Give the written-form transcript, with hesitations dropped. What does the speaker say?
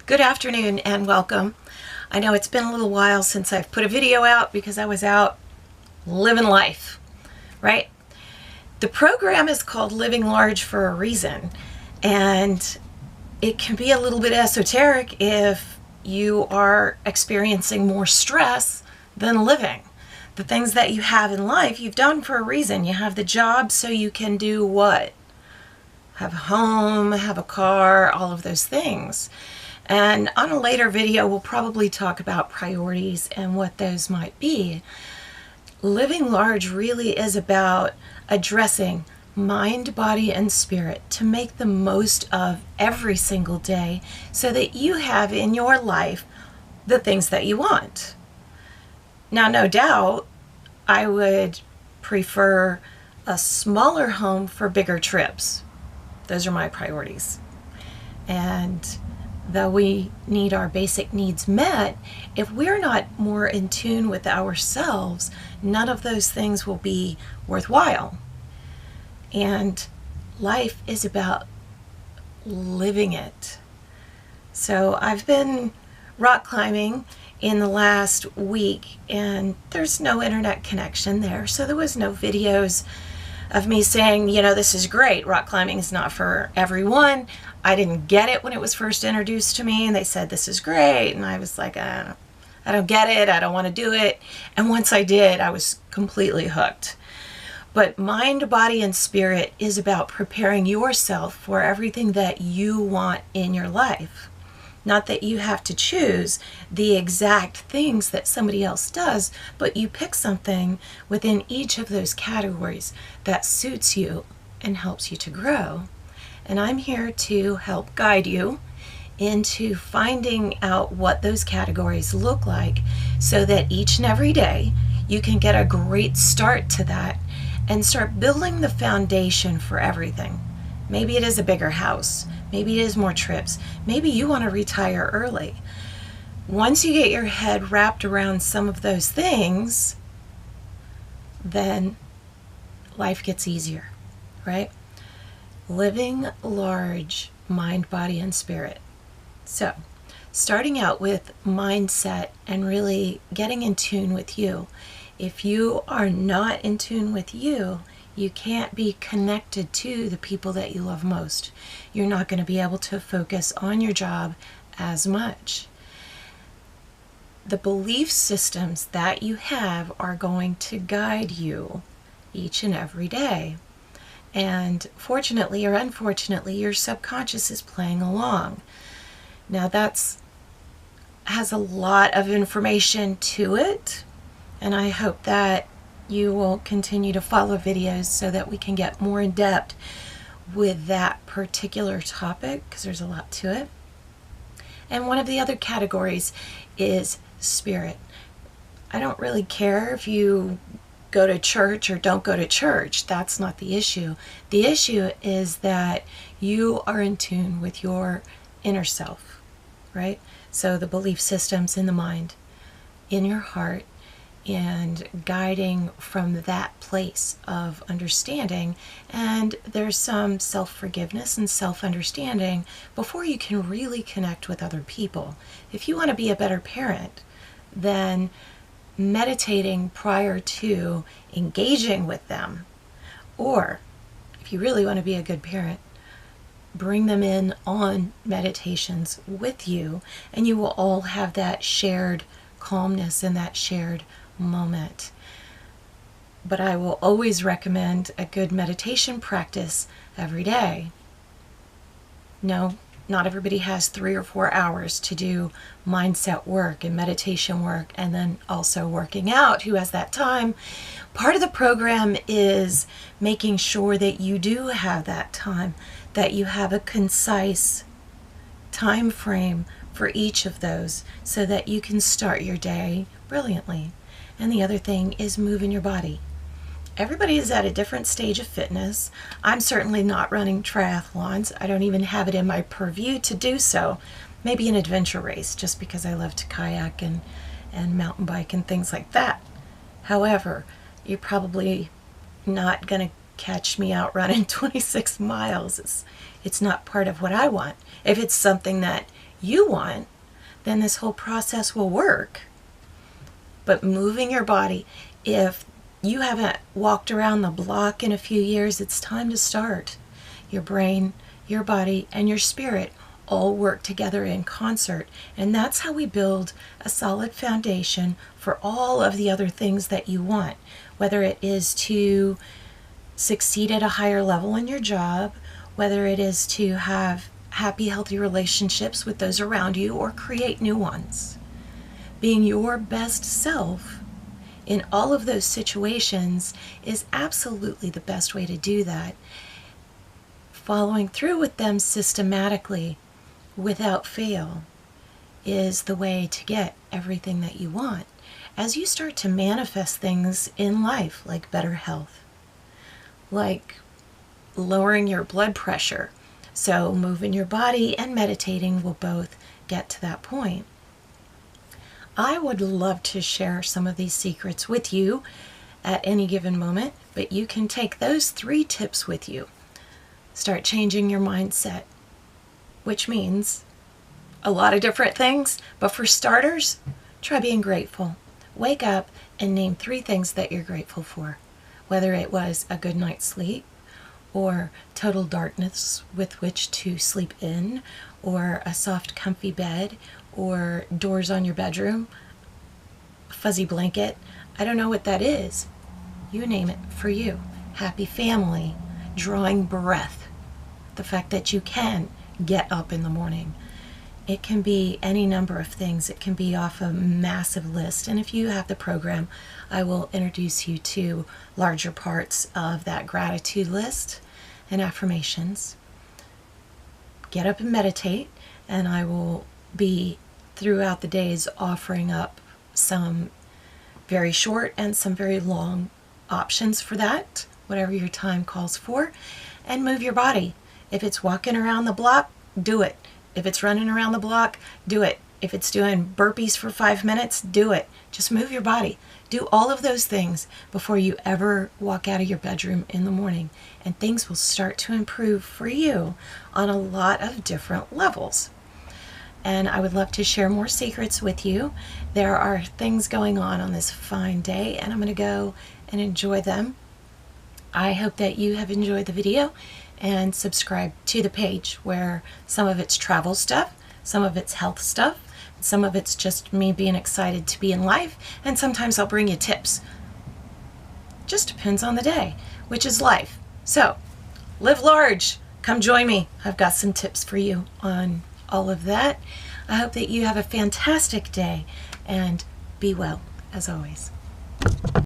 Good afternoon and welcome. I know it's been a little while since I've put a video out because I was out living life, right? The program is called Living Large for a reason, and it can be a little bit esoteric if you are experiencing more stress than living. The things that you have in life, you've done for a reason. You have the job so you can do what? Have a home, have a car, all of those things. And on a later video, we'll probably talk about priorities and what those might be. Living large really is about addressing mind, body, and spirit to make the most of every single day so that you have in your life the things that you want. Now, no doubt, I would prefer a smaller home for bigger trips. Those are my priorities. And though we need our basic needs met, if we're not more in tune with ourselves, none of those things will be worthwhile. And life is about living it. So I've been rock climbing in the last week, and there's no internet connection there, so there was no videos of me saying, you know, this is great. Rock climbing is not for everyone. I didn't get it when it was first introduced to me, and they said, this is great. And I was like, I don't get it. I don't want to do it. And once I did, I was completely hooked. But mind, body, and spirit is about preparing yourself for everything that you want in your life. Not that you have to choose the exact things that somebody else does, but you pick something within each of those categories that suits you and helps you to grow. And I'm here to help guide you into finding out what those categories look like so that each and every day you can get a great start to that and start building the foundation for everything. Maybe it is a bigger house. Maybe it is more trips. Maybe you want to retire early. Once you get your head wrapped around some of those things, then life gets easier, right? Living large, mind, body, and spirit. So, starting out with mindset and really getting in tune with you. If you are not in tune with you, you can't be connected to the people that you love most. You're not going to be able to focus on your job as much. The belief systems that you have are going to guide you each and every day. And fortunately or unfortunately, your subconscious is playing along. Now has a lot of information to it, and I hope that you will continue to follow videos so that we can get more in depth with that particular topic, because there's a lot to it. And one of the other categories is spirit. I don't really care if you go to church or don't go to church. That's not the issue. The issue is that you are in tune with your inner self, right? So the belief systems in the mind, in your heart, and guiding from that place of understanding. And there's some self-forgiveness and self-understanding before you can really connect with other people. If you want to be a better parent, then meditating prior to engaging with them, or if you really want to be a good parent, bring them in on meditations with you, and you will all have that shared calmness and that shared moment. But I will always recommend a good meditation practice every day. No, not everybody has 3 or 4 hours to do mindset work and meditation work and then also working out. Who has that time? Part of the program is making sure that you do have that time, that you have a concise time frame for each of those so that you can start your day brilliantly. And the other thing is moving your body. Everybody is at a different stage of fitness. I'm certainly not running triathlons. I don't even have it in my purview to do so. Maybe an adventure race, just because I love to kayak and mountain bike and things like that. However, you're probably not going to catch me out running 26 miles. It's not part of what I want. If it's something that you want, then this whole process will work. But moving your body, if you haven't walked around the block in a few years, it's time to start. Your brain, your body, and your spirit all work together in concert. And that's how we build a solid foundation for all of the other things that you want, whether it is to succeed at a higher level in your job, whether it is to have happy, healthy relationships with those around you or create new ones. Being your best self in all of those situations is absolutely the best way to do that. Following through with them systematically without fail is the way to get everything that you want. As you start to manifest things in life, like better health, like lowering your blood pressure, so moving your body and meditating will both get to that point. I would love to share some of these secrets with you at any given moment, but you can take those 3 tips with you. Start changing your mindset, which means a lot of different things, but for starters, try being grateful. Wake up and name 3 things that you're grateful for, whether it was a good night's sleep, or total darkness with which to sleep in, or a soft comfy bed, or doors on your bedroom, fuzzy blanket. I don't know what that is. You name it for you. Happy family, drawing breath, the fact that you can get up in the morning. It can be any number of things. It can be off a massive list. And if you have the program, I will introduce you to larger parts of that gratitude list and affirmations. Get up and meditate, and I will be throughout the days offering up some very short and some very long options for that, whatever your time calls for. And move your body. If it's walking around the block, do it. If it's running around the block, do it. If it's doing burpees for 5 minutes, do it. Just move your body. Do all of those things before you ever walk out of your bedroom in the morning, and things will start to improve for you on a lot of different levels. And I would love to share more secrets with you. There are things going on this fine day, and I'm going to go and enjoy them. I hope that you have enjoyed the video and subscribe to the page, where some of it's travel stuff, some of it's health stuff, some of it's just me being excited to be in life, and sometimes I'll bring you tips. Just depends on the day, which is life. So, live large. Come join me. I've got some tips for you on all of that. I hope that you have a fantastic day, and be well, as always.